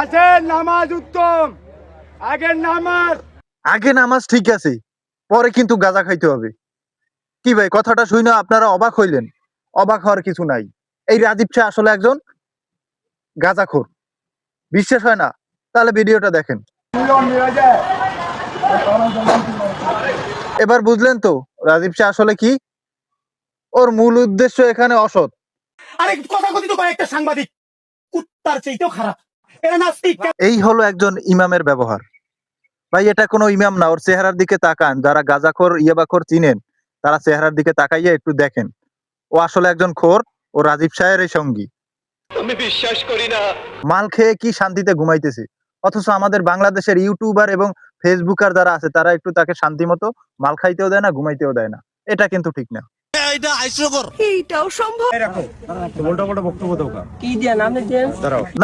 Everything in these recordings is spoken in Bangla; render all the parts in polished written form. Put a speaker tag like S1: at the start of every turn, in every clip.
S1: আছে নামাজ উত্তম,
S2: আগে নামাজ ঠিক আছে, পরে কিন্তু গাঁজা খাইতে হবে। কি ভাই, কথাটা শুনে আপনারা অবাক হইলেন? অবাক হওয়ার কিছু নাই। এই রাজীব শাহ আসলে একজন গাঁজাখোর। বিশ্বাস হয় না? তাহলে ভিডিওটা দেখেন। এবার বুঝলেন তো রাজীব শাহ আসলে কি? ওর মূল উদ্দেশ্য এখানে অসৎ।
S3: আরে কথা কথিত কয়েকটা সাংবাদিক কুত্তার চাইতেও খারাপ। এরা নাস্তিক।
S2: এই হলো একজন ইমামের ব্যবহার। ভাই এটা কোনো ইমাম না, ওর চেহারার দিকে তাকান। যারা গাঁজাখোর ইয়াবাখোর চিনেন তারা চেহারার দিকে তাকাইয়া একটু দেখেন। ও আসলে একজন খোর। ও রাজীব শাহের সঙ্গী।
S4: আমি বিশ্বাস করি না।
S2: মাল খেয়ে কি শান্তিতে ঘুমাইতেছে, অথচ আমাদের বাংলাদেশের ইউটিউবার এবং ফেসবুকার যারা আছে তারা একটু তাকে শান্তি মতো মাল খাইতেও দেয় না, ঘুমাইতেও দেয় না। এটা কিন্তু ঠিক না।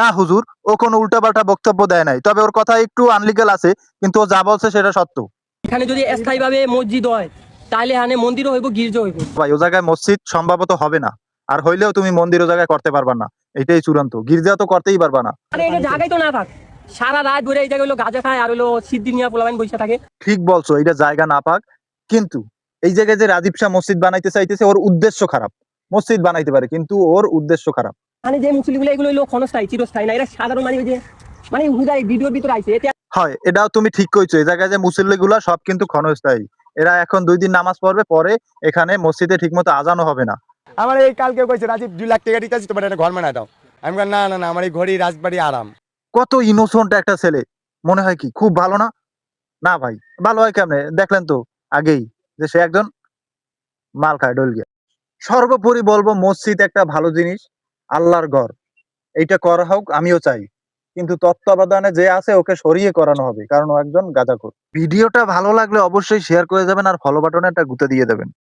S2: না হুজুর, ও কোনো উল্টাপাল্টা বক্তব্য দেয় নাই, তবে ওর কথা একটু আনলিগাল আছে, কিন্তু ও যা বলছে সেটা সত্য।
S5: এখানে যদি স্থায়ীভাবে মসজিদ হয় তাহলে এখানে মন্দিরও হইব, গির্জা হইব।
S2: ভাই ও জায়গায় মসজিদ সম্ভবত হবে না, আর হইলেও তুমি মন্দির ও জায়গায় করতে পারবা না, এটাই চূড়ান্ত। গির্জা তো করতেই পারবা না।
S5: আরে এটা জায়গায় তো না থাক, সারা রাত ধরে এই জায়গায় হলো গাঁজা খায় আর হলো সিদ্ধি নিয়ে পোলাবাইন বসে থাকে।
S2: ঠিক বলছো, এটা জায়গা না পাক, কিন্তু এই জায়গায় যে রাজীব শাহ মসজিদ বানাইতে চাইতেছে ওর উদ্দেশ্য খারাপ। মসজিদ বানাইতে পারে কিন্তু ওর উদ্দেশ্য খারাপ।
S5: মানে যে মুসলিমগুলো এগুলো হলো ক্ষণস্থায়ী, চিরস্থায়ী না। এরা সাধারণ মানে ওই যে মানে হুদাই ভিডিওর ভিতরে আইছে এতে।
S2: হয়, এটাও তুমি ঠিক কইছো। এই জায়গায় যে মুসল্লি গুলা সব কিন্তু ক্ষণস্থায়ী। এরা এখন 2 দিন নামাজ পড়বে, পরে এখানে মসজিদে ঠিকমতো আজানও হবে না।
S1: আমার এই কালকে কইছে রাজীব 2 লাখ টাকা দিতেছি, তোমার একটা ঘর বানায় দাও। আমি বললাম না না না, আমার এই ঘড়ি রাজবাড়ি আরাম।
S2: কত ইনোসেন্ট একটা ছেলে, মনে হয় কি খুব ভালো না? না ভাই, ভালো হয় কেমনে? দেখলেন তো আগেই যে সে একজন মাল খায় ডলগিয়া। সর্বোপরি বলবো মসজিদ একটা ভালো জিনিস, আল্লাহর ঘর। এইটা করা হোক, আমিও চাই, কিন্তু তত্ত্বাবধানে যে আছে ওকে সরিয়ে করানো হবে, কারণ ও একজন গাঁজাখোর। ভিডিওটা ভালো লাগলে অবশ্যই শেয়ার করে যাবেন আর ফলো বাটনে একটা গুঁতে দিয়ে দেবেন।